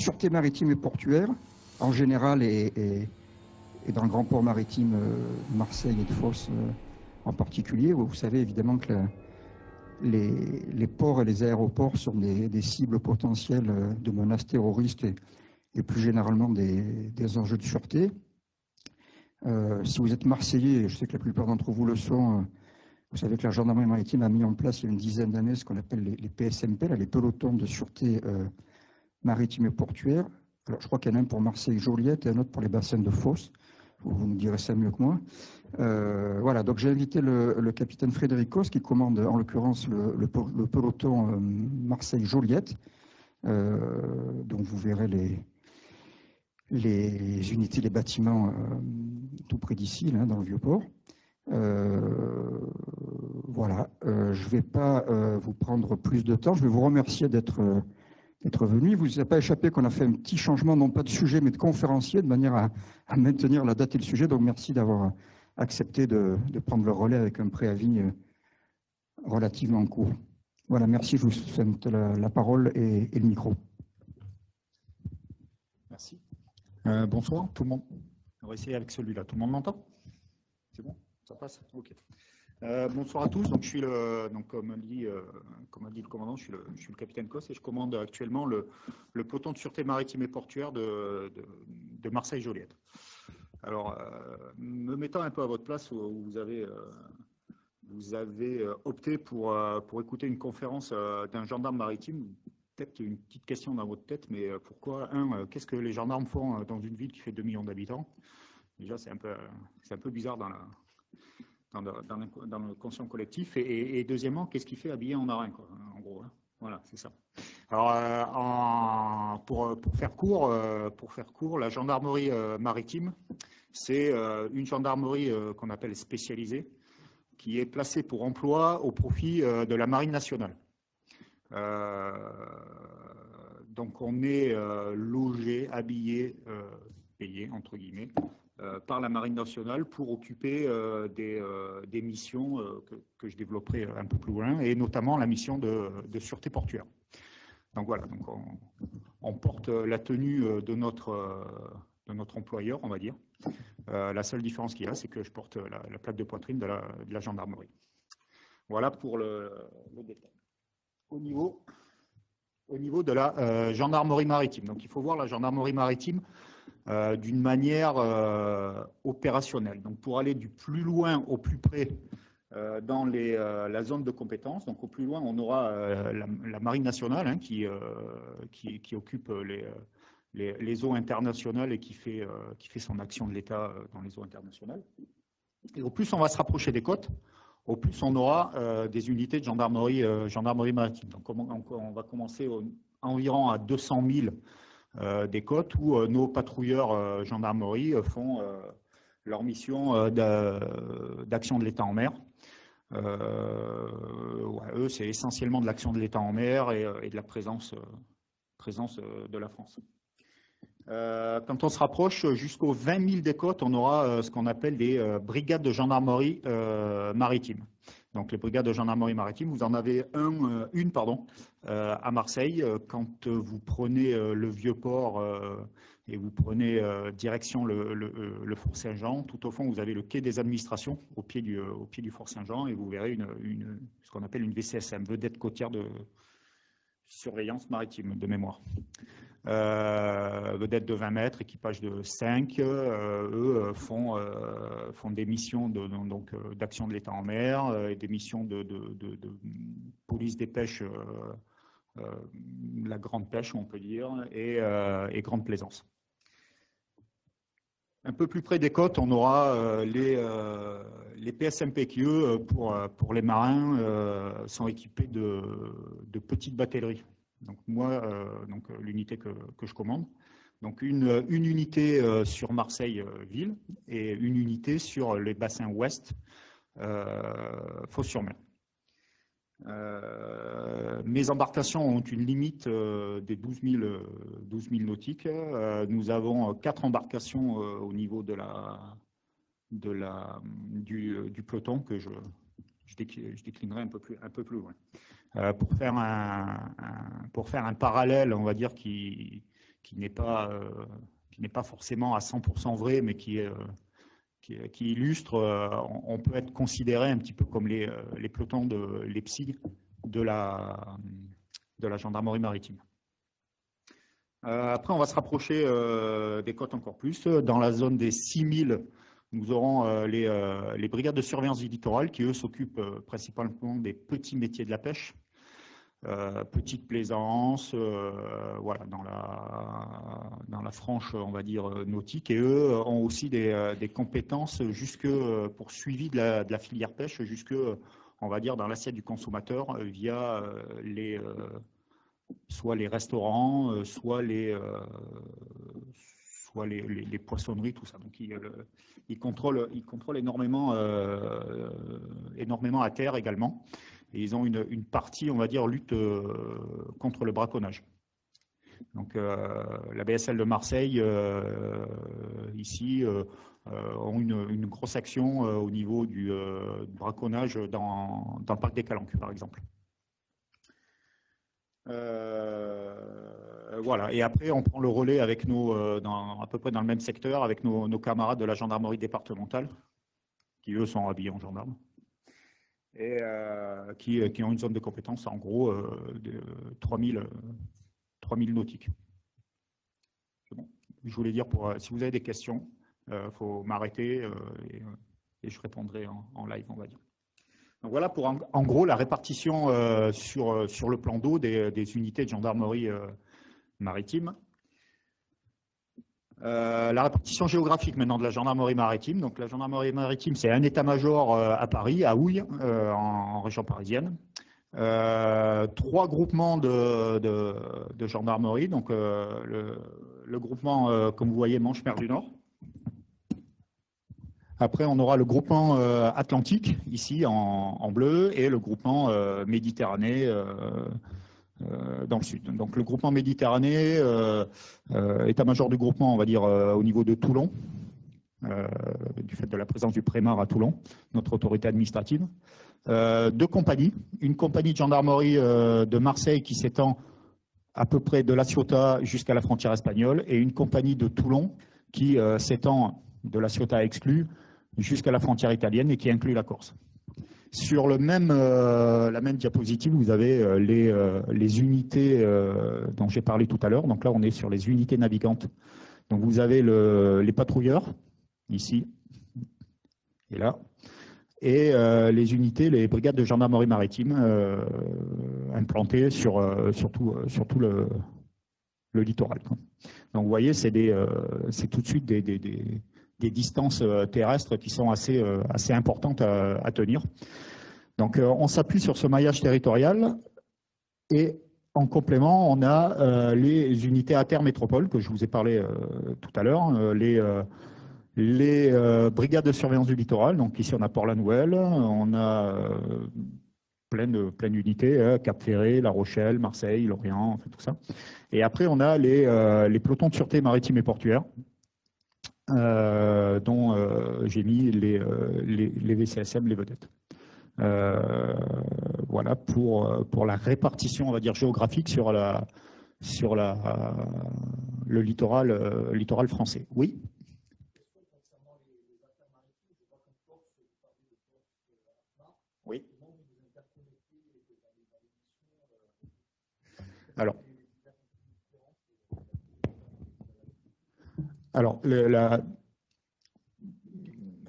sûreté maritime et portuaire, en général, et dans le grand port maritime de Marseille et de Fos en particulier. Vous savez évidemment que les ports et les aéroports sont des cibles potentielles de menaces terroristes et plus généralement des enjeux de sûreté. Si vous êtes Marseillais, et je sais que la plupart d'entre vous le sont, vous savez que la gendarmerie maritime a mis en place il y a une dizaine d'années ce qu'on appelle les PSMP, là, les pelotons de sûreté maritime et portuaire. Alors, je crois qu'il y en a un pour Marseille-Joliette et un autre pour les bassins de Fos. Vous nous direz ça mieux que moi. Voilà, donc j'ai invité le capitaine Frédéricos qui commande en l'occurrence le peloton Marseille-Joliette. Donc vous verrez les unités, les bâtiments tout près d'ici, là, dans le Vieux-Port. Voilà, je ne vais pas vous prendre plus de temps. Je vais vous remercier d'être venu. Il ne vous a pas échappé qu'on a fait un petit changement, non pas de sujet, mais de conférencier, de manière à maintenir la date et le sujet. Donc merci d'avoir accepté de prendre le relais avec un préavis relativement court. Voilà, merci. Je vous cède la parole et le micro. Merci. Bonsoir tout le monde. On va essayer avec celui-là. Tout le monde m'entend? C'est bon? Ça passe? Ok. Bonsoir à tous. Donc, je suis comme a dit le commandant, je suis le capitaine Cos et je commande actuellement le peloton de sûreté maritime et portuaire de Marseille-Joliette. Alors, me mettant un peu à votre place, où vous avez opté pour écouter une conférence d'un gendarme maritime. Peut-être qu'il y a une petite question dans votre tête, mais pourquoi, qu'est-ce que les gendarmes font dans une ville qui fait 2 millions d'habitants? Déjà, c'est un peu bizarre dans le conscient collectif. Et deuxièmement, qu'est-ce qu'il fait habillé en marin, quoi, en gros, hein. Voilà, c'est ça. Alors, pour faire court, la gendarmerie maritime, c'est une gendarmerie qu'on appelle spécialisée, qui est placée pour emploi au profit de la Marine nationale. Donc on est logé, habillé, payé entre guillemets par la Marine nationale pour occuper des missions que je développerai un peu plus loin, et notamment la mission de sûreté portuaire. Donc voilà, donc on porte la tenue de notre employeur, on va dire. La seule différence qu'il y a, c'est que je porte la plaque de poitrine de la gendarmerie. Voilà pour le détail. Au niveau de la gendarmerie maritime. Donc, il faut voir la gendarmerie maritime d'une manière opérationnelle. Donc, pour aller du plus loin au plus près dans la zone de compétence, donc au plus loin, on aura la Marine nationale, hein, qui occupe les eaux internationales et qui fait son action de l'État dans les eaux internationales. Et au plus on va se rapprocher des côtes, au plus on aura des unités de gendarmerie maritime. Donc on va commencer environ à 200 000 des côtes, où nos patrouilleurs gendarmerie font leur mission d'action de l'État en mer. Eux, c'est essentiellement de l'action de l'État en mer et de la présence de la France. Quand on se rapproche jusqu'aux 20 000 des côtes, on aura ce qu'on appelle des brigades de gendarmerie maritime. Donc les brigades de gendarmerie maritime, vous en avez une à Marseille. Quand vous prenez le Vieux-Port et vous prenez direction le Fort Saint-Jean, tout au fond vous avez le quai des administrations au pied du Fort Saint-Jean, et vous verrez ce qu'on appelle une VCSM, vedette côtière de surveillance maritime de mémoire. Vedette de 20 mètres, équipage de 5, eux font des missions d'action de l'État en mer et des missions de police des pêches, la grande pêche on peut dire, et grande plaisance. Un peu plus près des côtes, on aura les PSMP qui, eux, pour les marins, sont équipés de petites batelleries. Donc moi, l'unité que je commande, donc une unité sur Marseille-Ville et une unité sur les bassins ouest, Fos-sur-Mer. Mes embarcations ont une limite des 12 000 nautiques. Nous avons 4 embarcations au niveau du peloton que je déclinerai un peu plus loin. Pour faire un parallèle, on va dire, qui n'est pas forcément à 100% vrai, mais qui illustre, on peut être considéré un petit peu comme les pelotons de l'EPSI de la gendarmerie maritime. Après, on va se rapprocher des côtes encore plus. Dans la zone des 6000, nous aurons les brigades de surveillance du littoral qui, eux, s'occupent principalement des petits métiers de la pêche. Petite plaisance, voilà, dans la franche, on va dire, nautique. Et eux ont aussi des compétences jusque pour suivi de la filière pêche, jusque, on va dire, dans l'assiette du consommateur via soit les restaurants, soit les poissonneries, tout ça. Donc, ils contrôlent énormément à terre également. Et ils ont une partie, on va dire, lutte contre le braconnage. Donc, la BSL de Marseille, ici, ont une grosse action au niveau du braconnage dans le parc des Calanques, par exemple. Voilà. Et après, on prend le relais avec à peu près dans le même secteur, avec nos camarades de la gendarmerie départementale, qui eux sont habillés en gendarmes, et qui ont une zone de compétence en gros de 3000 nautiques. Bon. Je voulais dire, si vous avez des questions, il faut m'arrêter et je répondrai en live, on va dire. Donc voilà pour en gros la répartition sur le plan d'eau des unités de gendarmerie maritime. La répartition géographique maintenant de la gendarmerie maritime. Donc la gendarmerie maritime, c'est un état-major à Paris, à Houille, en région parisienne. 3 groupements de gendarmerie. Donc le groupement, comme vous voyez, Manche-Mer du Nord. Après, on aura le groupement Atlantique, ici en bleu, et le groupement Méditerranée dans le sud. Donc le groupement Méditerranée, état-major du groupement, on va dire, au niveau de Toulon, du fait de la présence du Prémar à Toulon, notre autorité administrative. 2 compagnies, une compagnie de gendarmerie de Marseille qui s'étend à peu près de La Ciotat jusqu'à la frontière espagnole, et une compagnie de Toulon qui s'étend de La Ciotat exclue jusqu'à la frontière italienne et qui inclut la Corse. Sur la même diapositive, vous avez les unités dont j'ai parlé tout à l'heure. Donc là, on est sur les unités navigantes. Donc vous avez les patrouilleurs, ici et là, et les unités, les brigades de gendarmerie maritime implantées sur tout le littoral. Donc vous voyez, c'est tout de suite des distances terrestres qui sont assez importantes à tenir. Donc on s'appuie sur ce maillage territorial et en complément, on a les unités à terre métropole que je vous ai parlé tout à l'heure, les brigades de surveillance du littoral. Donc ici on a Port-la-Nouvelle, on a plein d'unités, Cap-Ferré, La Rochelle, Marseille, Lorient, enfin, tout ça. Et après on a les pelotons de sûreté maritime et portuaire, dont j'ai mis les VCSM, les vedettes. Voilà pour la répartition, on va dire, géographique sur le littoral français. Oui. Oui. Alors,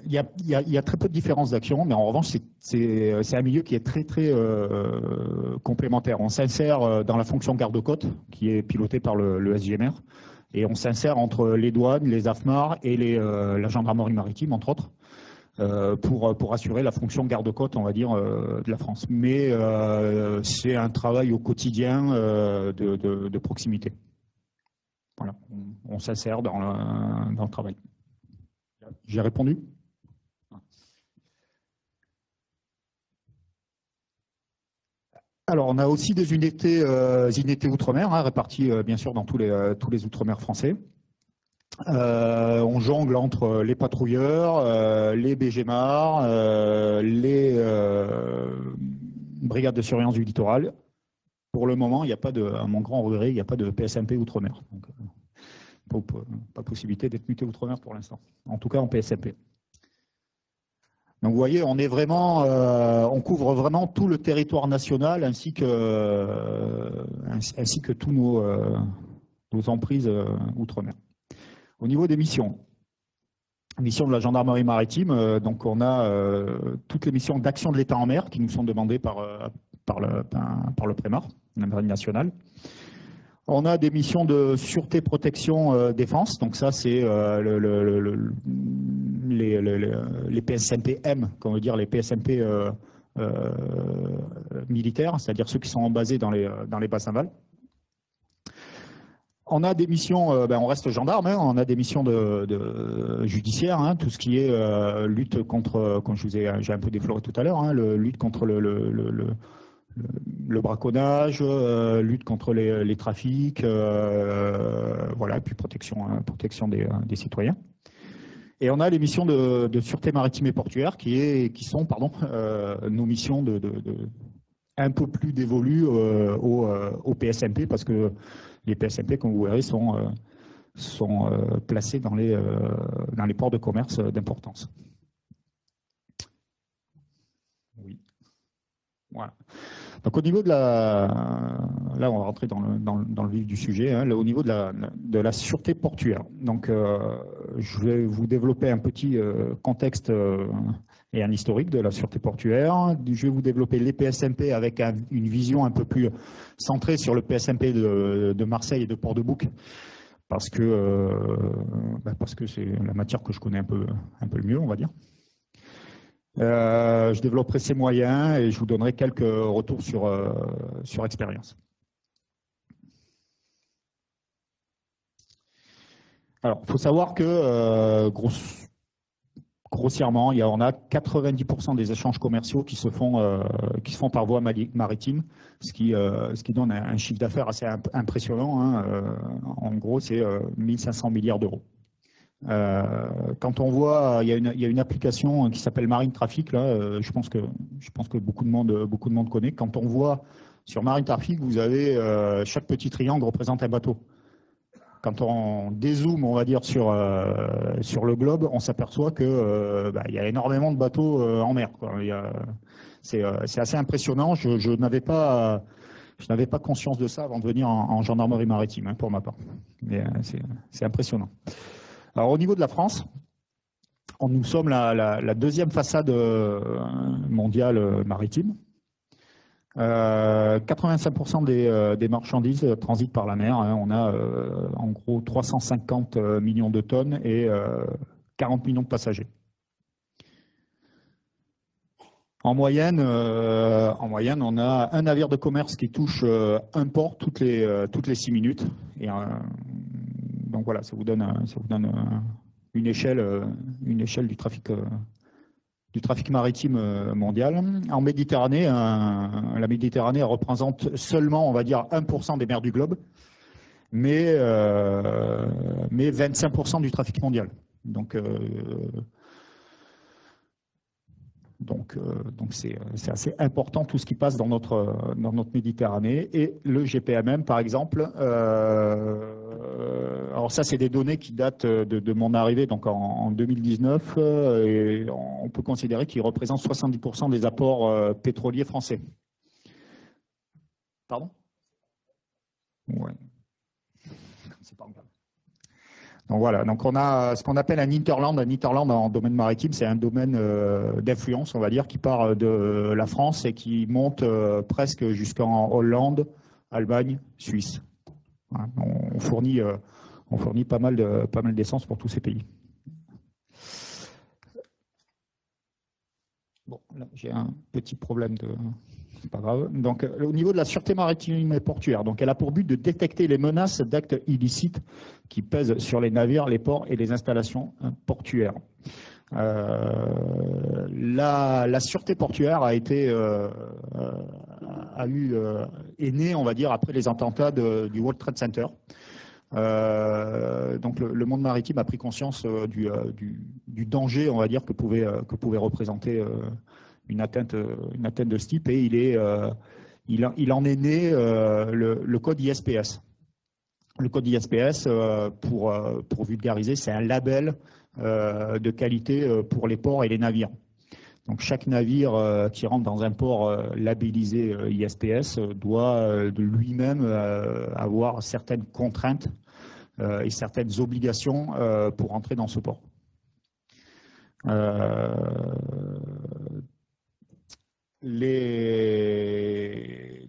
il y a très peu de différences d'action, mais en revanche, c'est un milieu qui est très complémentaire. On s'insère dans la fonction garde-côte, qui est pilotée par le SGMR, et on s'insère entre les douanes, les AFMAR et la gendarmerie maritime, entre autres, pour assurer la fonction garde-côte, on va dire, de la France. Mais c'est un travail au quotidien de proximité. Voilà, on s'insère dans le travail. J'ai répondu ? Alors, on a aussi des unités outre-mer, réparties bien sûr dans tous les outre-mer français. On jongle entre les patrouilleurs, les BGMAR, les brigades de surveillance du littoral. Pour le moment, il n'y a pas à mon grand regret, il n'y a pas de PSMP outre-mer. pas possibilité d'être muté outre-mer pour l'instant, en tout cas en PSMP. Donc vous voyez, on est vraiment, on couvre vraiment tout le territoire national ainsi que tous nos emprises outre-mer. Au niveau des missions de la gendarmerie maritime, donc on a toutes les missions d'action de l'État en mer qui nous sont demandées par le Prémar, la Marine nationale. On a des missions de sûreté, protection, défense. Donc ça, c'est les PSMP-M, qu'on veut dire les PSMP militaires, c'est-à-dire ceux qui sont basés dans les bassins navals. On a des missions, on reste gendarme, hein, on a des missions de judiciaires, hein, tout ce qui est lutte contre, comme j'ai un peu défloré tout à l'heure, hein, lutte contre le braconnage, lutte contre les trafics, voilà, et puis protection des citoyens. Et on a les missions de sûreté maritime et portuaire qui sont nos missions un peu plus dévolues au PSMP, parce que les PSMP, comme vous verrez, sont placés dans les ports de commerce d'importance. Oui. Voilà. Donc au niveau de là on va rentrer dans le vif du sujet, hein, au niveau de la sûreté portuaire. Donc je vais vous développer un petit contexte et un historique de la sûreté portuaire. Je vais vous développer les PSMP avec une vision un peu plus centrée sur le PSMP de Marseille et de Port-de-Bouc, parce que c'est la matière que je connais un peu le mieux, on va dire. Je développerai ces moyens et je vous donnerai quelques retours sur expérience. Alors, il faut savoir que grossièrement, on a 90% des échanges commerciaux qui se font par voie maritime, ce qui donne un chiffre d'affaires assez impressionnant, hein. En gros, c'est 1500 milliards d'euros. Quand on voit, il y a une application qui s'appelle Marine Traffic, là, je pense que beaucoup de monde connaît. Quand on voit sur Marine Traffic, vous avez chaque petit triangle représente un bateau. Quand on dézoome, on va dire, sur le globe, on s'aperçoit que il y a énormément de bateaux en mer, quoi. C'est assez impressionnant. Je n'avais pas conscience de ça avant de venir en gendarmerie maritime, hein, pour ma part. Mais c'est impressionnant. Alors au niveau de la France, nous sommes la deuxième façade mondiale maritime. 85% des marchandises transitent par la mer, hein. On a en gros 350 millions de tonnes et 40 millions de passagers. En moyenne, on a un navire de commerce qui touche un port toutes les 6 minutes. Et donc voilà, ça vous donne une échelle du trafic maritime mondial. En Méditerranée, la Méditerranée représente seulement, on va dire, 1% des mers du globe, mais 25% du trafic mondial. Donc c'est assez important tout ce qui passe dans notre Méditerranée. Et le GPMM, par exemple, alors ça, c'est des données qui datent de mon arrivée, donc en 2019, et on peut considérer qu'il représente 70% des apports pétroliers français. Pardon? Ouais. C'est pas grave. Donc voilà, donc on a ce qu'on appelle un hinterland. Un hinterland en domaine maritime, c'est un domaine d'influence, on va dire, qui part de la France et qui monte presque jusqu'en Hollande, Allemagne, Suisse. Voilà, on fournit pas mal d'essence pour tous ces pays. Bon, là j'ai un petit problème de... C'est pas grave. Donc, au niveau de la sûreté maritime et portuaire, donc elle a pour but de détecter les menaces d'actes illicites qui pèsent sur les navires, les ports et les installations portuaires. La sûreté portuaire est née, on va dire, après les attentats du World Trade Center. Donc le monde maritime a pris conscience du danger, on va dire, que pouvait représenter une atteinte de ce type, et il en est né le code ISPS. Le code ISPS, pour vulgariser, c'est un label de qualité pour les ports et les navires. Donc chaque navire qui rentre dans un port labellisé ISPS doit de lui-même avoir certaines contraintes et certaines obligations pour entrer dans ce port.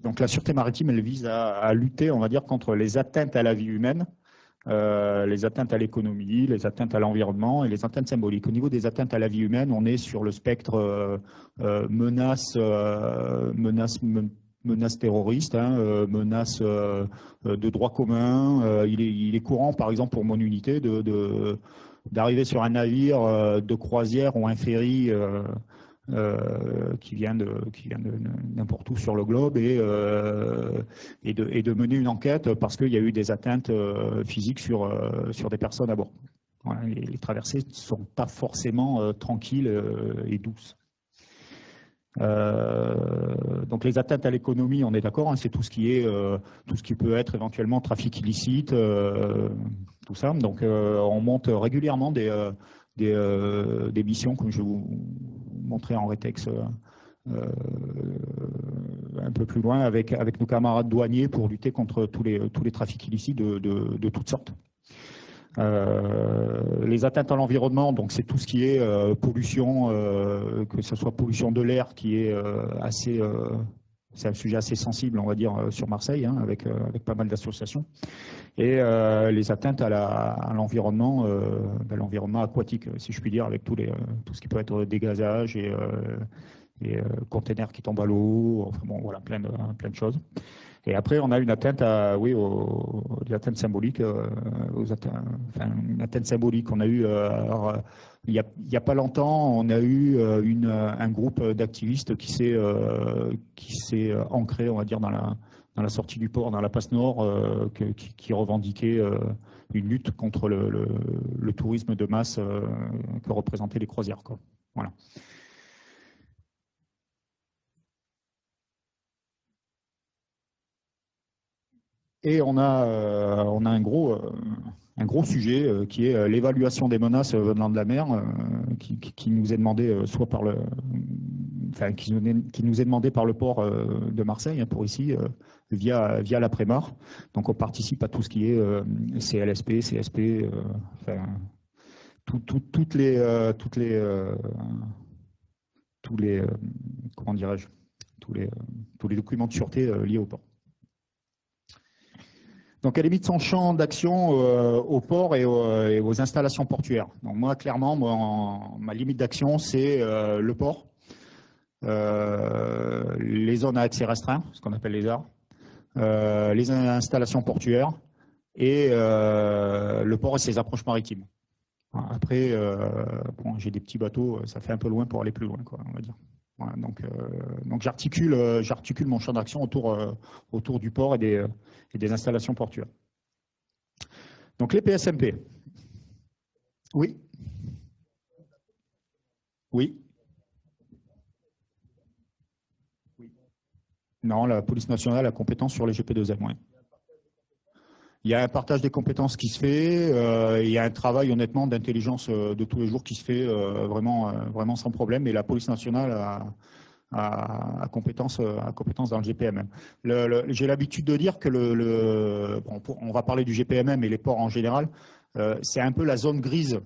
Donc la sûreté maritime, elle vise à lutter, on va dire, contre les atteintes à la vie humaine, les atteintes à l'économie, les atteintes à l'environnement et les atteintes symboliques. Au niveau des atteintes à la vie humaine, on est sur le spectre menaces terroristes, menaces de droit commun. Il est courant, par exemple, pour mon unité, d'arriver sur un navire de croisière ou un ferry qui vient de n'importe où sur le globe et de mener une enquête parce qu'il y a eu des atteintes physiques sur des personnes à bord. Voilà, les traversées ne sont pas forcément tranquilles et douces. Donc les atteintes à l'économie, on est d'accord, hein, c'est tout ce qui peut être éventuellement trafic illicite, tout ça. Donc on monte régulièrement des missions, comme je vais vous montrer en rétex un peu plus loin, avec nos camarades douaniers pour lutter contre tous les trafics illicites de toutes sortes. Les atteintes à l'environnement, donc c'est tout ce qui est pollution, que ce soit pollution de l'air, qui est c'est un sujet assez sensible, on va dire, sur Marseille, hein, avec pas mal d'associations. Et les atteintes à l'environnement, l'environnement aquatique, si je puis dire, avec tout ce qui peut être dégazage et containers qui tombent à l'eau, enfin bon, voilà, plein de choses. Et après, on a une atteinte des atteintes symboliques, une atteinte symbolique. On a eu, il y a pas longtemps, on a eu un groupe d'activistes qui s'est ancré, on va dire, dans la sortie du port, dans la passe nord, qui revendiquait une lutte contre le tourisme de masse que représentaient les croisières, quoi. Voilà. Et on a un gros sujet qui est l'évaluation des menaces venant de la mer, qui nous est demandé soit par qui nous est demandé par le port de Marseille, hein, pour ici, via la Prémar. Donc on participe à tout ce qui est CLSP, CSP, toutes les comment dirais-je, tous les documents de sûreté liés au port. Donc, elle limite son champ d'action au port et aux installations portuaires. Donc, moi, clairement, ma limite d'action, c'est le port, les zones à accès restreint, ce qu'on appelle les ARS, les installations portuaires et le port et ses approches maritimes. Après, bon, j'ai des petits bateaux, ça fait un peu loin pour aller plus loin, quoi, on va dire. Voilà, donc j'articule mon champ d'action autour du port et des installations portuaires. Donc les PSMP. Oui. Oui. Non, la police nationale a compétence sur les GP2M. Ouais. Il y a un partage des compétences qui se fait, il y a un travail honnêtement d'intelligence de tous les jours qui se fait vraiment sans problème, et la police nationale a compétence dans le GPMM. J'ai l'habitude de dire que on va parler du GPMM et les ports en général, c'est un peu la zone grise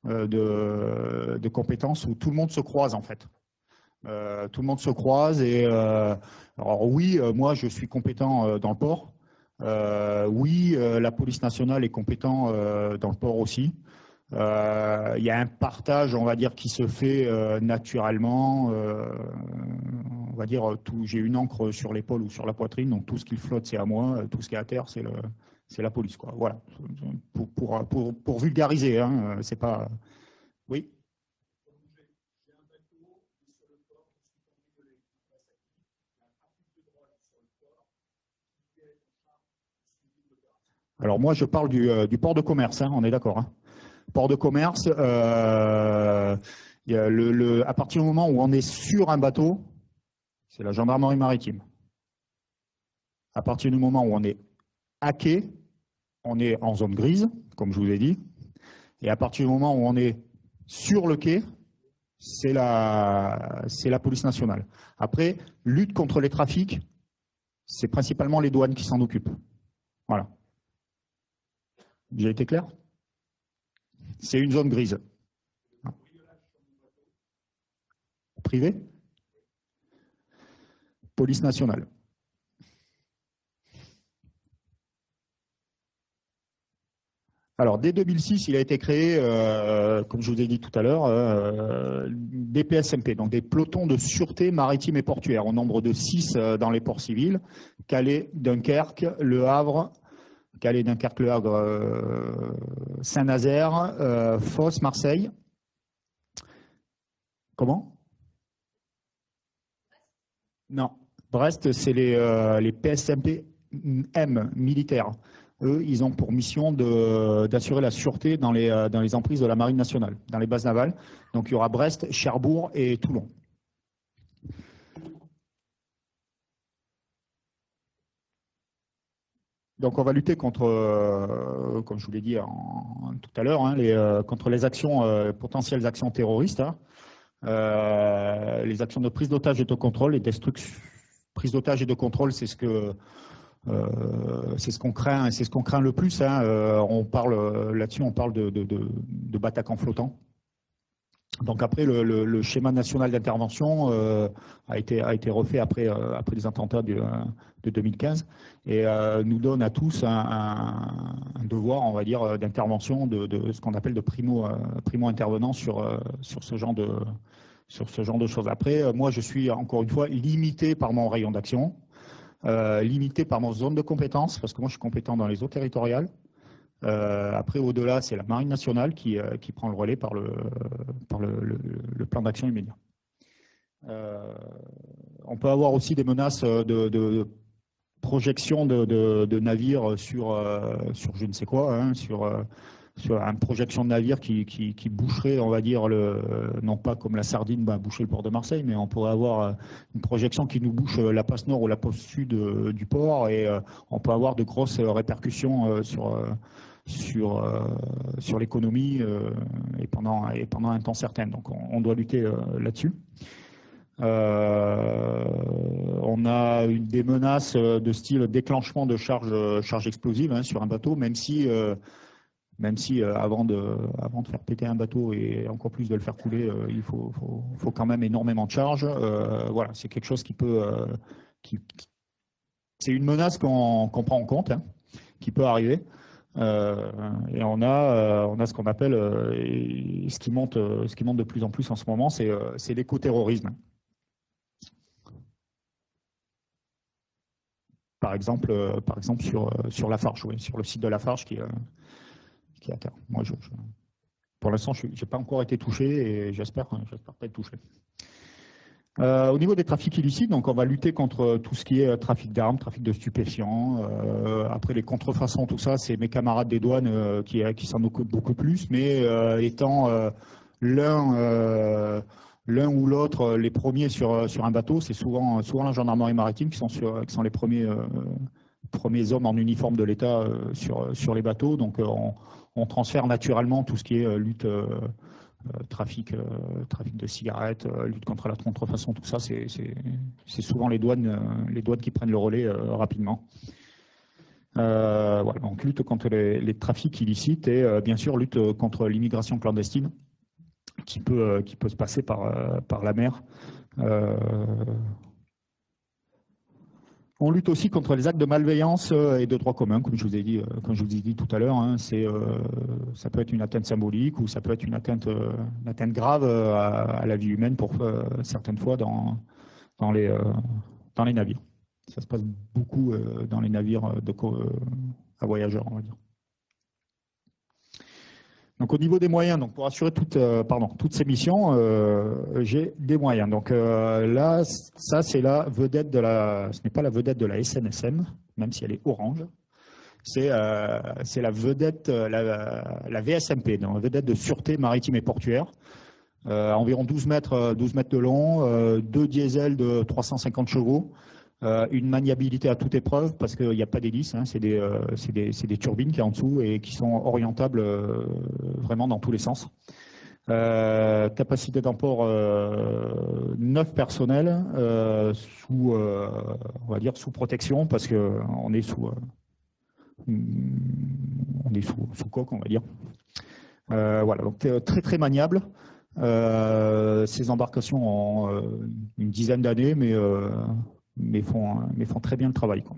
de compétences où tout le monde se croise en fait. Tout le monde se croise et alors oui, moi je suis compétent dans le port. Oui, la police nationale est compétente dans le port aussi. Il y a un partage, on va dire, qui se fait naturellement. On va dire, j'ai une encre sur l'épaule ou sur la poitrine, donc tout ce qui flotte, c'est à moi. Tout ce qui est à terre, c'est la police, quoi. Voilà. Pour vulgariser, hein, c'est pas. Oui. Alors moi, je parle du port de commerce, hein, on est d'accord. Hein. Port de commerce, à partir du moment où on est sur un bateau, c'est la gendarmerie maritime. À partir du moment où on est à quai, on est en zone grise, comme je vous ai dit. Et à partir du moment où on est sur le quai, c'est la police nationale. Après, lutte contre les trafics, c'est principalement les douanes qui s'en occupent. Voilà. J'ai été clair? C'est une zone grise. Privé? Police nationale. Alors, dès 2006, il a été créé, comme je vous ai dit tout à l'heure, des PSMP, donc des pelotons de sûreté maritime et portuaire, au nombre de 6 dans les ports civils, Calais, Dunkerque, Le Havre, Saint-Nazaire, Fos, Marseille. Comment? Non, Brest, c'est les PSMP M militaires. Eux, ils ont pour mission d'assurer la sûreté dans les emprises de la Marine nationale, dans les bases navales. Donc, il y aura Brest, Cherbourg et Toulon. Donc, on va lutter contre, comme je vous l'ai dit tout à l'heure, hein, contre les actions, potentielles actions terroristes, hein, les actions de prise d'otage et de contrôle, et destruction. Prise d'otage et de contrôle, c'est ce qu'on craint, c'est ce qu'on craint le plus. Hein. On parle là-dessus, on parle de Bataclan flottant. Donc après, le schéma national d'intervention a été refait après les attentats de 2015 et nous donne à tous un devoir, on va dire, d'intervention de ce qu'on appelle de primo intervenant sur ce genre de choses. Après, moi, je suis encore une fois limité par mon rayon d'action. Limité par mon zone de compétence, parce que moi je suis compétent dans les eaux territoriales. Après, au-delà, c'est la Marine nationale qui prend le relais par le plan d'action immédiat. On peut avoir aussi des menaces de projection de navires sur je ne sais quoi, hein, sur une projection de navire qui boucherait, on va dire, non pas comme la sardine boucher le port de Marseille, mais on pourrait avoir une projection qui nous bouche la passe nord ou la passe sud du port, et on peut avoir de grosses répercussions sur l'économie et pendant un temps certain. Donc on doit lutter là-dessus. On a des menaces de style déclenchement de charges explosives, hein, sur un bateau, même si avant de faire péter un bateau et encore plus de le faire couler, il faut quand même énormément de charges. Voilà, c'est quelque chose qui peut, c'est une menace qu'on prend en compte, hein, qui peut arriver. Et on a ce qu'on appelle, ce qui monte de plus en plus en ce moment, c'est l'écoterrorisme. Par exemple sur Lafarge, oui, sur le site de Lafarge qui est à terre. Moi, pour l'instant, je n'ai pas encore été touché et j'espère pas être touché. Au niveau des trafics illicites, donc on va lutter contre tout ce qui est trafic d'armes, trafic de stupéfiants. Après les contrefaçons, tout ça, c'est mes camarades des douanes qui s'en occupent beaucoup plus, mais étant l'un ou l'autre les premiers sur un bateau, c'est souvent la gendarmerie maritime qui sont les premiers hommes en uniforme de l'État sur les bateaux. Donc on transfère naturellement tout ce qui est lutte, trafic de cigarettes, lutte contre la contrefaçon, tout ça, c'est souvent les douanes qui prennent le relais rapidement. Voilà, donc lutte contre les trafics illicites et bien sûr lutte contre l'immigration clandestine qui peut se passer par la mer. On lutte aussi contre les actes de malveillance et de droit commun, comme je vous ai dit tout à l'heure. Hein, ça peut être une atteinte symbolique ou ça peut être une atteinte grave à la vie humaine pour certaines fois dans les navires. Ça se passe beaucoup dans les navires à voyageurs, on va dire. Donc au niveau des moyens, donc pour assurer toutes ces missions, j'ai des moyens. Donc là, ça c'est la vedette ce n'est pas la vedette de la SNSM, même si elle est orange. C'est la vedette, la VSMP, donc la vedette de sûreté maritime et portuaire. Environ 12 mètres de long, 2 diesels de 350 chevaux. Une maniabilité à toute épreuve parce qu'il n'y a pas d'hélice, hein, c'est des turbines qui sont en dessous et qui sont orientables vraiment dans tous les sens. Capacité d'emport 9 personnels sous, on va dire sous protection parce que on est sous coque, on va dire. Voilà, donc très très maniable. Ces embarcations ont une dizaine d'années, mais font très bien le travail, quoi.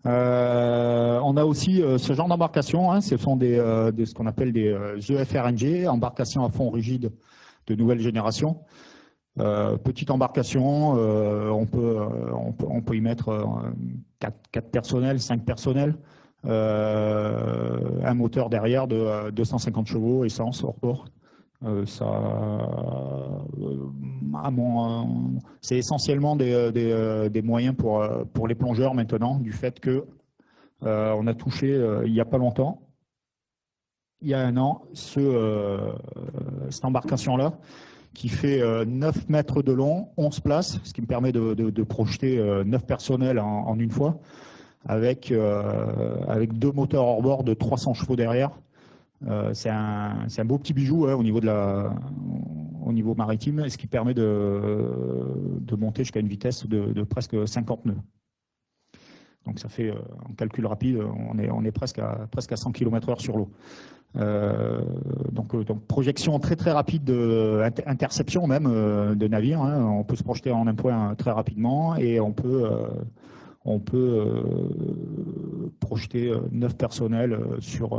On a aussi ce genre d'embarcation, hein, ce sont ce qu'on appelle des EFRNG, embarcations à fond rigide de nouvelle génération. Petite embarcation, on peut y mettre 4 personnels, 5 personnels, un moteur derrière de 250 chevaux, essence hors bord. C'est essentiellement des moyens pour les plongeurs maintenant, du fait que on a touché il n'y a pas longtemps, il y a 1 an, cette embarcation-là, qui fait 9 mètres de long, 11 places, ce qui me permet de projeter 9 personnels en une fois, avec 2 moteurs hors bord de 300 chevaux derrière. C'est un beau petit bijou, hein, au niveau maritime, ce qui permet de monter jusqu'à une vitesse de presque 50 nœuds. Donc ça fait, en calcul rapide, on est presque à 100 km/h sur l'eau. Donc projection très très rapide, interception même de navires, hein. On peut se projeter en un point très rapidement et on peut projeter 9 personnels sur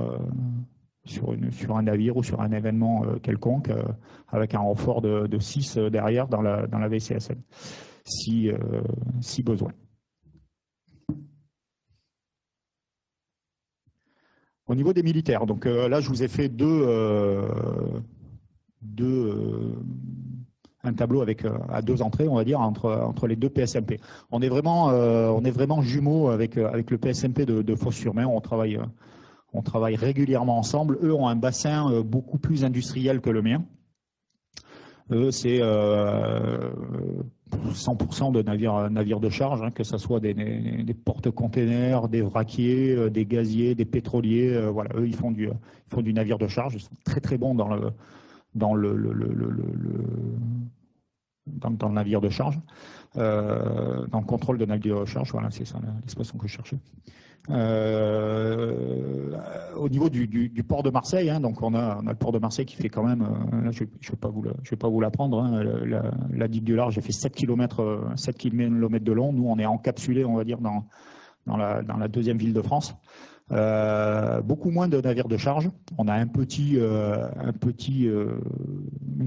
un navire ou sur un événement quelconque, avec un renfort de 6 derrière dans la VCSN, si besoin. Au niveau des militaires, donc là je vous ai fait un tableau à 2 entrées, on va dire, entre les 2 PSMP. On est vraiment jumeaux avec le PSMP de Fos-sur-Mer. On travaille régulièrement ensemble. Eux ont un bassin beaucoup plus industriel que le mien. Eux, c'est 100% de navires de charge, hein, que ce soit des porte-containers, des vraquiers, des gaziers, des pétroliers. Voilà, eux, ils font du navire de charge. Ils sont très très bons dans le navire de charge, dans le contrôle de navire de charge. Voilà, c'est ça l'expression que je cherchais. Au niveau du port de Marseille, hein, donc on a le port de Marseille qui fait quand même, là, je vais pas vous l'apprendre, hein, la digue du large, j'ai fait 7 km de long. Nous, on est encapsulé, on va dire, dans la 2e ville de France. Beaucoup moins de navires de charge. On a une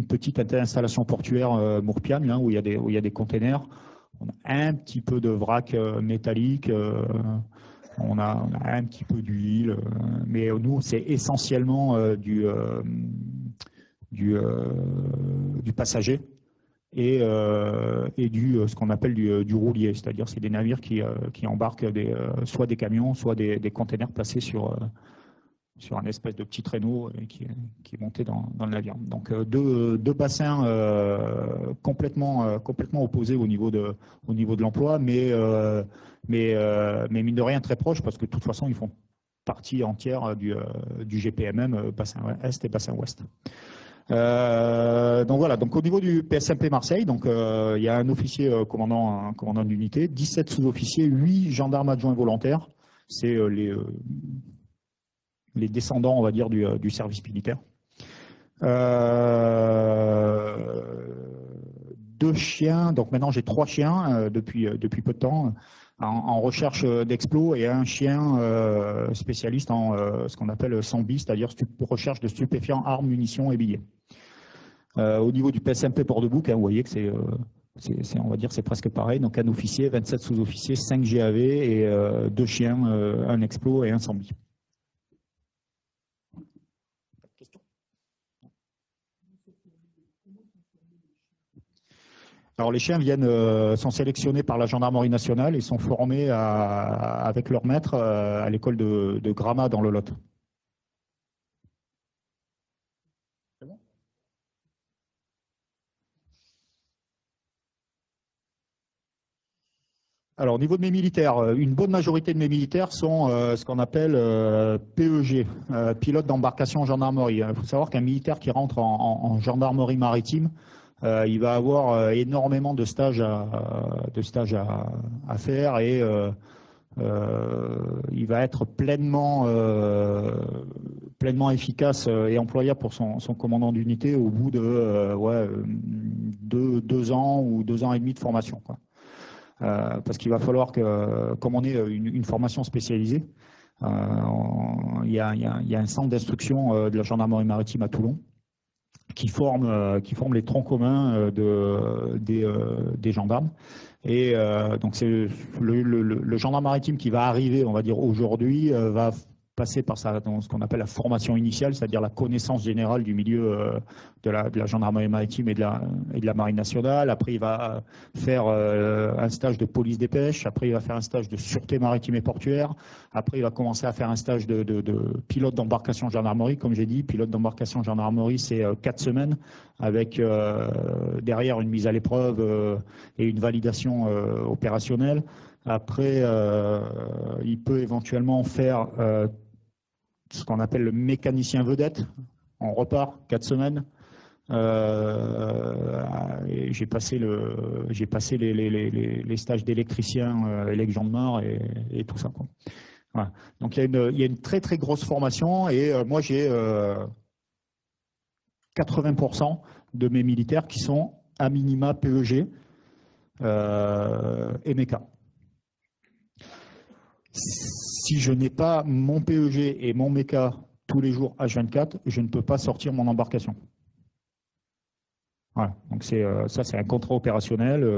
petite installation portuaire Mourpiane, là, où il y a des containers. On a un petit peu de vrac métallique. On a un petit peu d'huile, mais nous, c'est essentiellement du passager et ce qu'on appelle du roulier, c'est-à-dire c'est des navires qui embarquent soit des camions, soit des containers placés sur un espèce de petit traîneau qui est monté dans le navire. Donc deux bassins complètement opposés au niveau de l'emploi, mais mine de rien très proches, parce que de toute façon ils font partie entière du GPMM, bassin Est et bassin Ouest. Donc voilà, donc au niveau du PSMP Marseille, donc il y a un officier commandant d'unité, 17 sous-officiers, 8 gendarmes adjoints volontaires. C'est les descendants, on va dire, du service militaire. 2 chiens, donc maintenant j'ai 3 chiens depuis peu de temps en recherche d'explos et un chien spécialiste en ce qu'on appelle SAMBI, c'est-à-dire recherche de stupéfiants, armes, munitions et billets. Au niveau du PSMP Port-de-Bouc, hein, vous voyez que on va dire c'est presque pareil, donc un officier, 27 sous-officiers, 5 GAV et 2 chiens, un explos et un SAMBI. Alors les chiens sont sélectionnés par la gendarmerie nationale et sont formés avec leur maître à l'école de Gramat dans le Lot. C'est Alors, au niveau de mes militaires, une bonne majorité de mes militaires sont ce qu'on appelle PEG, pilote d'embarcation gendarmerie. Il faut savoir qu'un militaire qui rentre en gendarmerie maritime, il va avoir énormément de stages à faire et il va être pleinement efficace et employable pour son commandant d'unité au bout de 2 ans ou 2 ans et demi de formation, quoi. Parce qu'il va falloir que, comme on est une formation spécialisée, il y a un centre d'instruction de la gendarmerie maritime à Toulon qui forme les troncs communs des gendarmes. Et donc c'est le gendarme maritime qui va arriver, on va dire aujourd'hui, va passer par ce qu'on appelle la formation initiale, c'est-à-dire la connaissance générale du milieu de la gendarmerie maritime et de la marine nationale. Après, il va faire un stage de police des pêches. Après, il va faire un stage de sûreté maritime et portuaire. Après, il va commencer à faire un stage de pilote d'embarcation gendarmerie. Comme j'ai dit, pilote d'embarcation gendarmerie, c'est 4 semaines avec derrière une mise à l'épreuve et une validation opérationnelle. Après, il peut éventuellement faire ce qu'on appelle le mécanicien vedette. On repart 4 semaines. J'ai passé les stages d'électricien, élect-gendarme et tout ça, quoi. Voilà. Donc il y a une très très grosse formation et moi j'ai 80% de mes militaires qui sont à minima PEG et MECA. Si je n'ai pas mon PEG et mon MECA tous les jours H24, je ne peux pas sortir mon embarcation. Voilà. Donc ça, c'est un contrat opérationnel.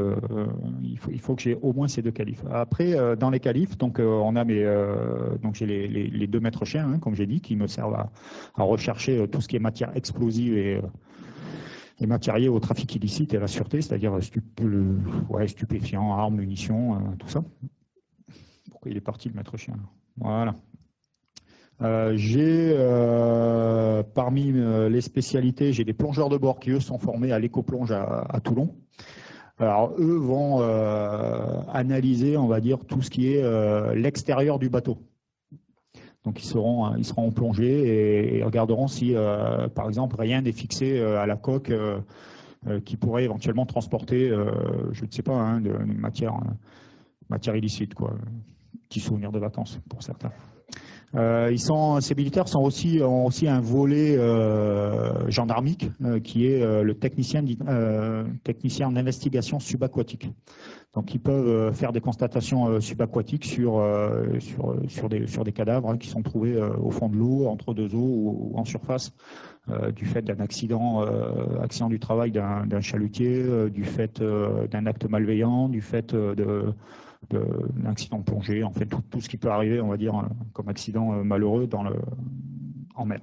Il faut que j'ai au moins ces 2 qualifs. Après, dans les qualifs, donc on a donc j'ai les 2 maîtres chiens, hein, comme j'ai dit, qui me servent à rechercher tout ce qui est matière explosive et matériel au trafic illicite et à la sûreté, c'est-à-dire stupéfiants, armes, munitions, tout ça. Pourquoi il est parti le maître chien? Voilà. J'ai parmi les spécialités, j'ai des plongeurs de bord qui eux sont formés à l'éco-plonge à Toulon. Alors eux vont analyser, on va dire, tout ce qui est l'extérieur du bateau. Donc ils seront en plongée et regarderont si, par exemple, rien n'est fixé à la coque qui pourrait éventuellement transporter, je ne sais pas, hein, de matière illicite, quoi. Petit souvenir de vacances pour certains. Ces militaires ont aussi un volet gendarmique qui est le technicien en investigation subaquatique. Donc ils peuvent faire des constatations subaquatiques sur des cadavres, hein, qui sont trouvés au fond de l'eau, entre 2 eaux ou en surface, du fait d'un accident du travail d'un chalutier, du fait d'un acte malveillant, du fait d'un accident de plongée, en fait tout ce qui peut arriver, on va dire, comme accident malheureux en mer.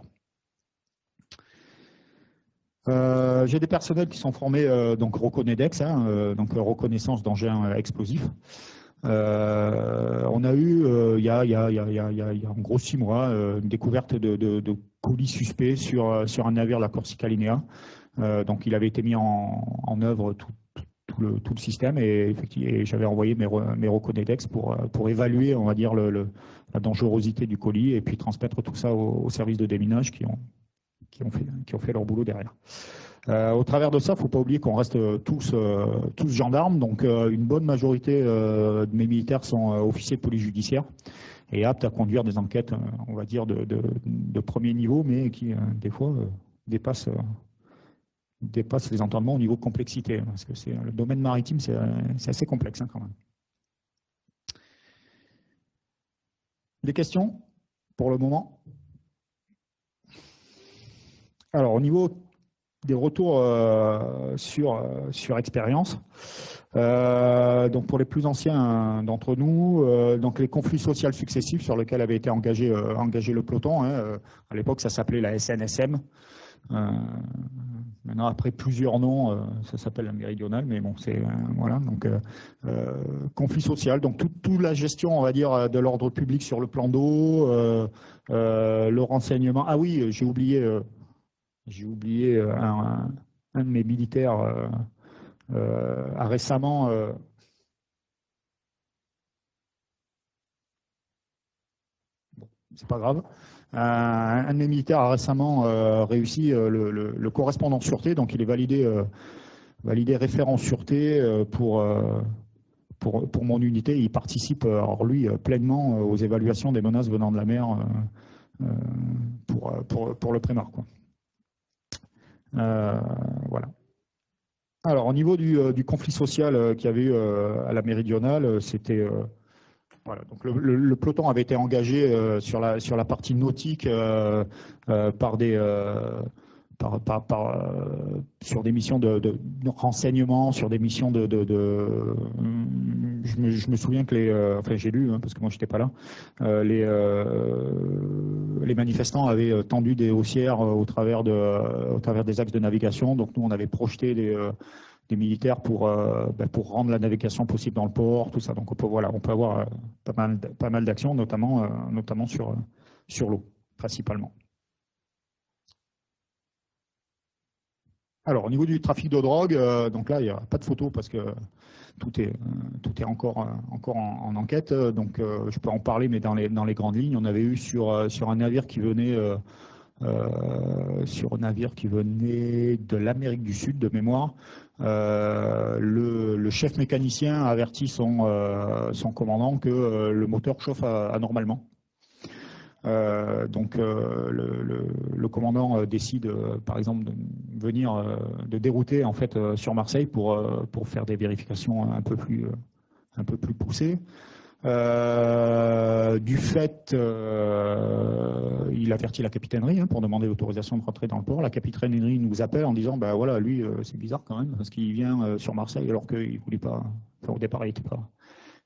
J'ai des personnels qui sont formés donc Roconedex, hein, donc reconnaissance d'engins explosifs. On a eu il y a en gros 6 mois une découverte de colis suspects sur un navire la Corsica Linea. Donc il avait été mis en œuvre tout le système et j'avais envoyé mes Roconedex pour évaluer, on va dire, la dangerosité du colis et puis transmettre tout ça au service de déminage qui ont fait leur boulot derrière. Au travers de ça, il ne faut pas oublier qu'on reste tous gendarmes, donc une bonne majorité de mes militaires sont officiers de police judiciaire et aptes à conduire des enquêtes, on va dire, de premier niveau, mais qui, des fois, dépassent les entendements au niveau de complexité, parce que le domaine maritime, c'est assez complexe, hein, quand même. Des questions pour le moment? Alors, au niveau des retours sur expérience, donc pour les plus anciens d'entre nous, donc les conflits sociaux successifs sur lesquels avait été engagé le peloton, hein, à l'époque ça s'appelait la SNSM. Maintenant, après plusieurs noms, ça s'appelle la méridionale, mais bon, c'est voilà. Donc, conflit social, donc toute la gestion, on va dire, de l'ordre public sur le plan d'eau, le renseignement. Ah oui, j'ai oublié un de mes militaires a récemment c'est pas grave. Un de mes militaires a récemment réussi le correspondant sûreté, donc il est validé référent sûreté pour mon unité. Il participe, alors lui, pleinement aux évaluations des menaces venant de la mer pour le Prémar, quoi. Voilà. Alors, au niveau du conflit social qu'il y avait eu à la méridionale, c'était voilà. Donc le peloton avait été engagé sur la partie nautique par sur des missions de renseignement, sur des missions je me souviens que enfin j'ai lu, hein, parce que moi j'étais pas là, les manifestants avaient tendu des haussières au travers des axes de navigation. Donc nous on avait projeté des militaires pour rendre la navigation possible dans le port, tout ça. Donc on peut avoir pas mal d'actions, notamment sur l'eau, principalement. Alors, au niveau du trafic de drogue, donc là, il n'y a pas de photo parce que tout est encore en enquête. Donc, je peux en parler, mais dans les grandes lignes, on avait eu sur un navire qui venait de l'Amérique du Sud, de mémoire. Le chef mécanicien a averti son commandant que le moteur chauffe anormalement. Donc le commandant décide par exemple de venir de dérouter en fait sur Marseille pour faire des vérifications un peu plus poussées. Du fait, il avertit la capitainerie pour demander l'autorisation de rentrer dans le port. La capitainerie nous appelle en disant bah voilà, lui c'est bizarre quand même parce qu'il vient sur Marseille alors qu'il voulait pas. Enfin, au départ il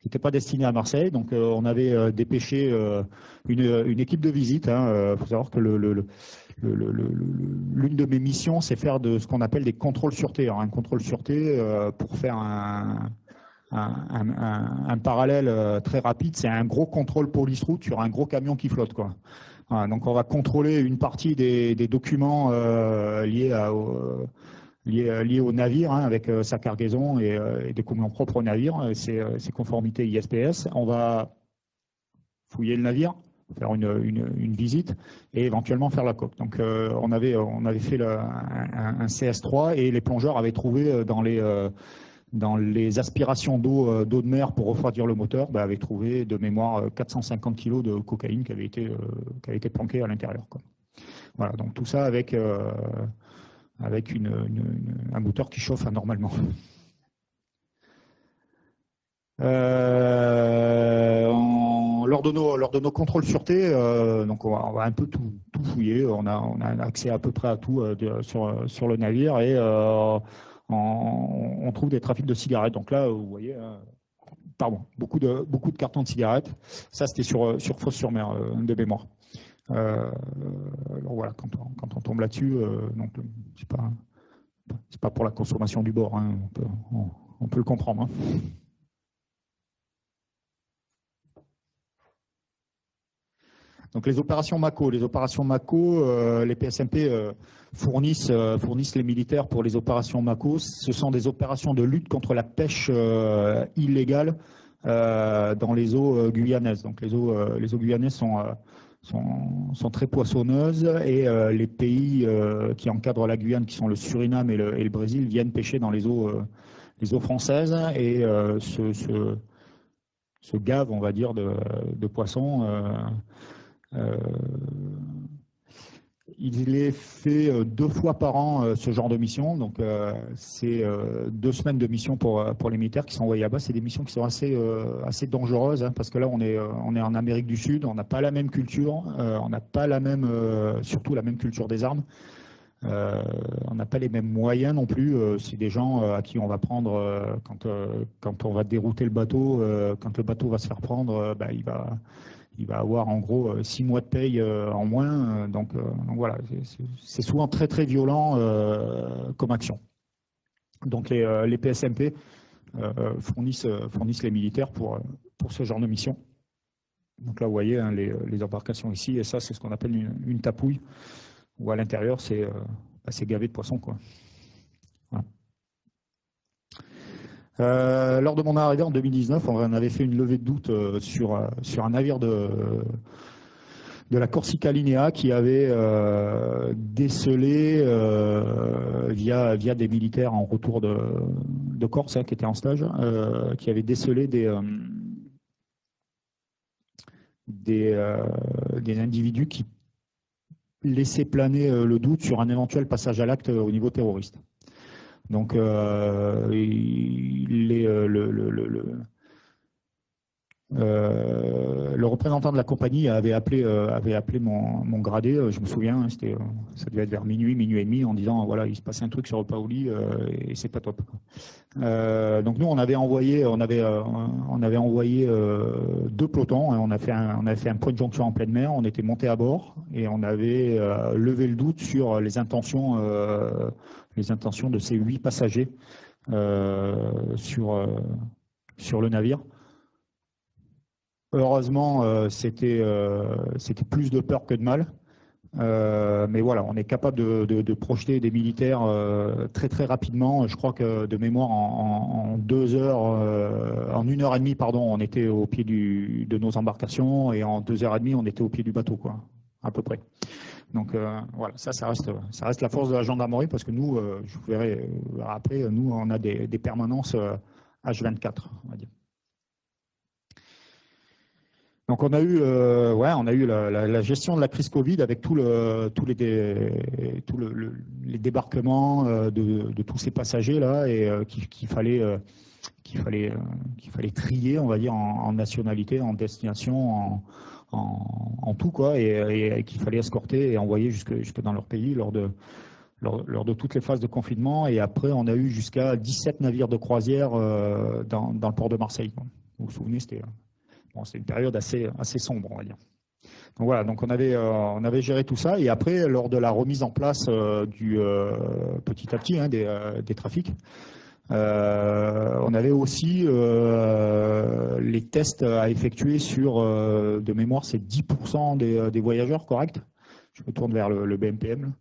n'était pas destiné à Marseille. Donc on avait dépêché une équipe de visite. Faut savoir que l'une de mes missions, c'est faire de ce qu'on appelle des contrôles sûreté. Alors, un contrôle sûreté, pour faire un parallèle très rapide, c'est un gros contrôle police-route sur un gros camion qui flotte, quoi. Voilà, donc on va contrôler une partie des documents liés au navire, avec sa cargaison et des documents propres au navire, ses conformités ISPS. On va fouiller le navire, faire une visite et éventuellement faire la coque. Donc on avait fait un CS3 et les plongeurs avaient trouvé dans les aspirations d'eau de mer pour refroidir le moteur, avaient trouvé de mémoire 450 kg de cocaïne qui avait été planquée à l'intérieur, quoi. Voilà, donc tout ça avec un moteur qui chauffe anormalement. Lors de nos contrôles sûreté, donc on va un peu tout fouiller. On a accès à peu près à tout sur le navire et on trouve des trafics de cigarettes. Donc là, vous voyez, beaucoup de cartons de cigarettes. Ça, c'était sur Fos-sur-Mer de mémoire. Alors voilà, quand on tombe là-dessus, donc c'est pas pour la consommation du bord, on peut le comprendre. Donc les opérations MACO, les PSMP fournissent les militaires pour les opérations MACO. Ce sont des opérations de lutte contre la pêche illégale dans les eaux guyanaises. Donc les eaux guyanaises sont très poissonneuses et les pays qui encadrent la Guyane, qui sont le Suriname et le Brésil, viennent pêcher dans les eaux françaises et se gavent, on va dire, de poissons. Il est fait 2 fois par an ce genre de mission, donc c'est 2 semaines de mission pour les militaires qui sont envoyés là-bas. C'est des missions qui sont assez dangereuses, parce que là on est en Amérique du Sud, on n'a pas la même culture, on n'a pas surtout la même culture des armes, on n'a pas les mêmes moyens non plus. C'est des gens à qui on va prendre quand on va dérouter le bateau, quand le bateau va se faire prendre, il va avoir en gros 6 mois de paye en moins. Donc voilà, c'est souvent très très violent comme action. Donc les PSMP fournissent les militaires pour ce genre de mission. Donc là vous voyez les embarcations ici, et ça c'est ce qu'on appelle une tapouille, où à l'intérieur c'est gavé de poissons, quoi. Voilà. Lors de mon arrivée en 2019, on avait fait une levée de doute sur un navire de la Corsica Linea qui avait décelé via des militaires en retour de Corse, qui étaient en stage, qui avaient décelé des individus qui laissaient planer le doute sur un éventuel passage à l'acte au niveau terroriste. Donc le représentant de la compagnie avait appelé mon gradé, je me souviens, ça devait être vers minuit et demi, en disant voilà, il se passe un truc sur le Paoli et c'est pas top. Donc nous on avait envoyé 2 pelotons, on a fait un point de jonction en pleine mer, on était monté à bord et on avait levé le doute sur les intentions de ces 8 passagers sur le navire. Heureusement, c'était plus de peur que de mal. Mais voilà, on est capable de projeter des militaires très très rapidement. Je crois que de mémoire, en 2 heures, en 1 heure et demie, pardon, on était au pied de nos embarcations et en 2 heures et demie, on était au pied du bateau, quoi, à peu près. Donc voilà, ça reste la force de la gendarmerie parce que nous, je vous verrai après, nous, on a des permanences H24, on va dire. Donc on a eu la gestion de la crise Covid avec tous les débarquements de tous ces passagers là et qu'il fallait trier, on va dire, en nationalité, en destination, en tout quoi, et qu'il fallait escorter et envoyer jusque dans leur pays lors de toutes les phases de confinement. Et après on a eu jusqu'à 17 navires de croisière dans le port de Marseille, quoi. Vous vous souvenez, c'était une période assez sombre, on va dire. Donc voilà, donc on avait géré tout ça. Et après, lors de la remise en place petit à petit des trafics, on avait aussi les tests à effectuer sur, de mémoire, c'est 10% des voyageurs, correct? Je me tourne vers le BMPM.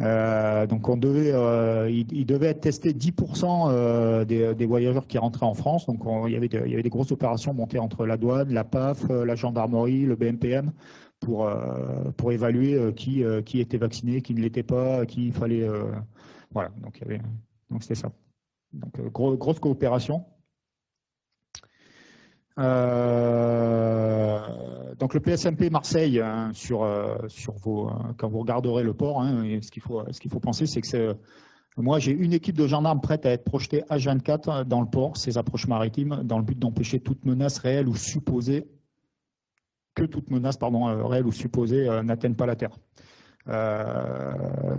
Donc il devait être testé 10% des voyageurs qui rentraient en France. Donc il y avait des grosses opérations montées entre la douane, la PAF, la gendarmerie, le BMPM pour évaluer qui était vacciné, qui ne l'était pas, qui il fallait. Voilà, donc c'était ça. Donc grosse coopération. Donc le PSMP Marseille, hein, quand vous regarderez le port, hein, ce qu'il faut penser, c'est que moi j'ai une équipe de gendarmes prête à être projetée H24 dans le port, ces approches maritimes, dans le but d'empêcher toute menace réelle ou supposée, réelle ou supposée n'atteigne pas la terre.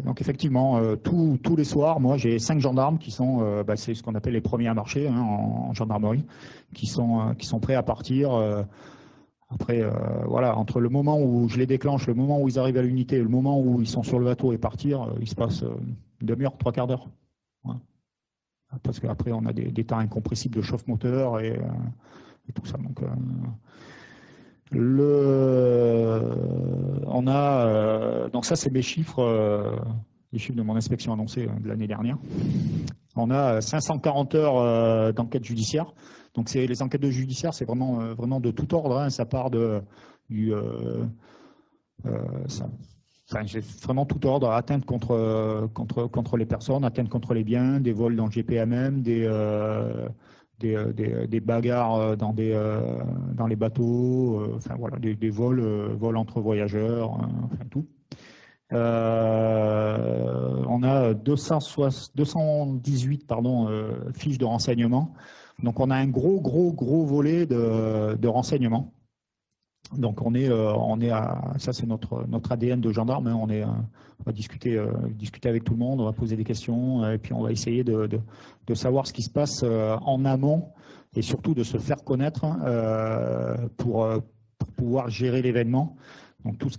Donc effectivement, tous les soirs, moi j'ai 5 gendarmes qui sont, c'est ce qu'on appelle les premiers à marcher, hein, en gendarmerie, qui sont prêts à partir. Après, voilà, entre le moment où je les déclenche, le moment où ils arrivent à l'unité, le moment où ils sont sur le bateau et partir, il se passe une demi-heure, 3/4 d'heure. Voilà. Parce qu'après, on a des temps incompressibles de chauffe-moteur et tout ça. Donc, donc ça, c'est mes chiffres, les chiffres de mon inspection annoncée de l'année dernière. On a 540 heures d'enquête judiciaire. Donc les enquêtes judiciaires, c'est vraiment de tout ordre, hein. Ça part c'est vraiment tout ordre, atteinte contre les personnes, atteinte contre les biens, des vols dans le GPMM, des bagarres dans les bateaux, enfin voilà, des vols entre voyageurs, enfin tout. On a 218 fiches de renseignement. Donc on a un gros volet de renseignement. Donc on est ça c'est notre ADN de gendarme, hein. On va discuter avec tout le monde, on va poser des questions et puis on va essayer de savoir ce qui se passe en amont et surtout de se faire connaître pour pouvoir gérer l'événement. Donc tout ce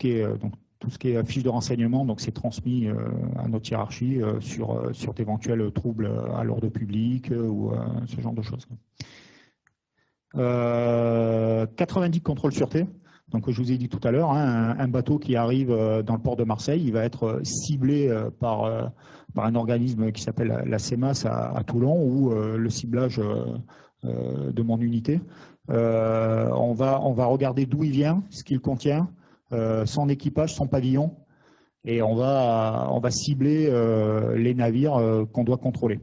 qui est fiche de renseignement, donc c'est transmis à notre hiérarchie sur d'éventuels troubles à l'ordre public ou ce genre de choses. 90 contrôles sûreté. Donc je vous ai dit tout à l'heure, hein, un bateau qui arrive dans le port de Marseille, il va être ciblé par un organisme qui s'appelle la CEMAS à Toulon, ou le ciblage de mon unité. On va regarder d'où il vient, ce qu'il contient. son équipage, son pavillon, et on va cibler les navires qu'on doit contrôler.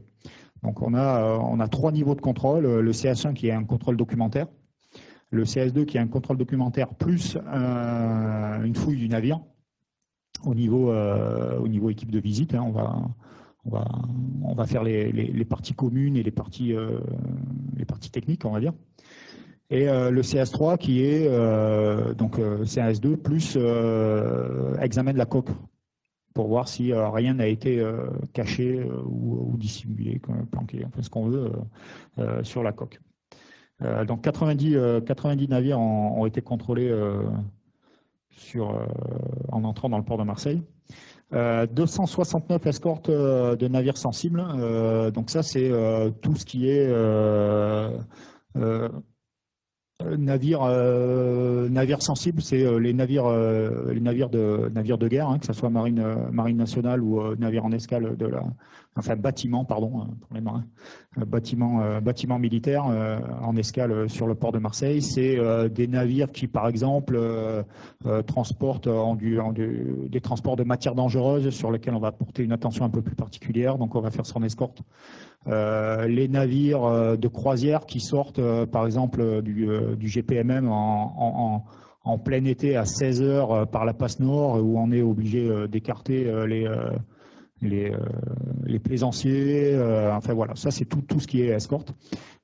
Donc on a 3 niveaux de contrôle, le CS1 qui est un contrôle documentaire, le CS2 qui est un contrôle documentaire plus une fouille du navire au niveau équipe de visite. Hein, on va faire les parties communes et les parties techniques, on va dire. Et le CS3 qui est donc CS2 plus examen de la coque pour voir si rien n'a été caché ou dissimulé, planqué, enfin ce qu'on veut sur la coque. Donc 90 navires ont été contrôlés en entrant dans le port de Marseille. 269 escortes de navires sensibles. Donc ça, c'est tout ce qui est navires sensibles, c'est les navires de guerre, hein, que ce soit marine nationale ou navire en escale bâtiment, pardon, pour les marins, bâtiment militaire en escale sur le port de Marseille. C'est des navires qui, par exemple, transportent des transports de matières dangereuses sur lesquels on va porter une attention un peu plus particulière, donc on va faire son escorte. Les navires de croisière qui sortent, par exemple, du GPMM en plein été à 16 heures par la passe nord, où on est obligé d'écarter les plaisanciers. Enfin voilà, ça c'est tout ce qui est escorte.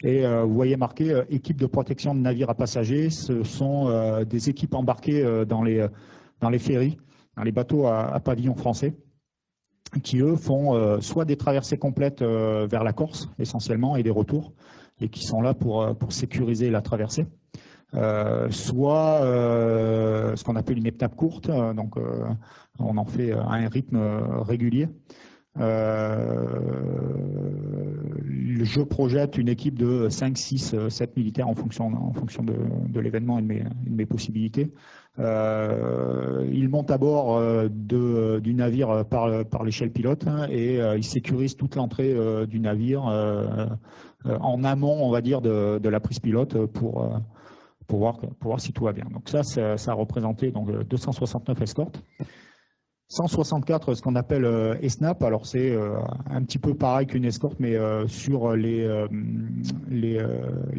Et vous voyez marqué équipe de protection de navires à passagers. Ce sont des équipes embarquées dans les ferries, dans les bateaux à pavillon français, qui eux font soit des traversées complètes vers la Corse essentiellement et des retours, et qui sont là pour sécuriser la traversée, soit ce qu'on appelle une étape courte, donc on en fait à un rythme régulier. Je projette une équipe de 5, 6, 7 militaires en fonction de l'événement et de mes possibilités. Ils montent à bord du navire par l'échelle pilote, hein, et ils sécurisent toute l'entrée du navire en amont, on va dire, de la prise pilote pour voir si tout va bien. Donc ça a représenté donc 269 escortes. 164, ce qu'on appelle ESNAP. Alors c'est un petit peu pareil qu'une escorte, mais sur les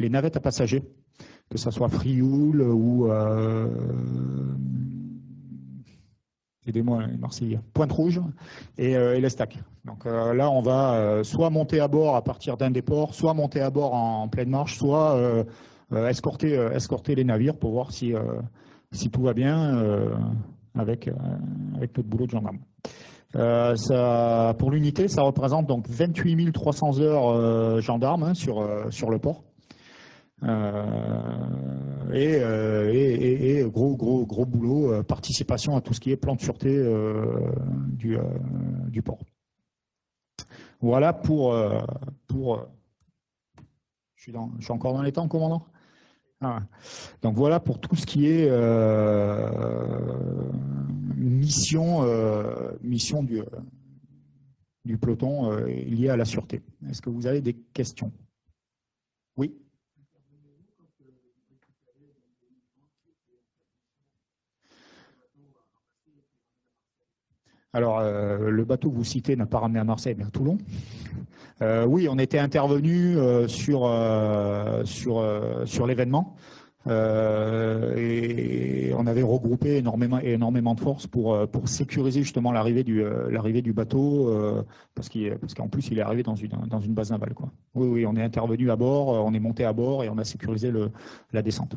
navettes à passagers, que ce soit Frioul ou aidez-moi les Marseillais, Pointe-Rouge et l'Estac. Donc là, on va soit monter à bord à partir d'un des ports, soit monter à bord en pleine marche, soit escorter les navires pour voir si tout va bien avec notre boulot de gendarme. Pour l'unité, ça représente donc 28 300 heures gendarmes, hein, sur le port. Et gros boulot, participation à tout ce qui est plan de sûreté du port. Voilà pour je suis encore dans les temps, commandant. Donc voilà pour tout ce qui est mission du peloton lié à la sûreté. Est-ce que vous avez des questions? Oui. Alors, le bateau que vous citez n'a pas ramené à Marseille, mais à Toulon. Oui, on était intervenu sur l'événement et on avait regroupé énormément de forces pour sécuriser justement l'arrivée du bateau parce qu'en plus il est arrivé dans une base navale, quoi. Oui, on est intervenu à bord, on est monté à bord et on a sécurisé la descente.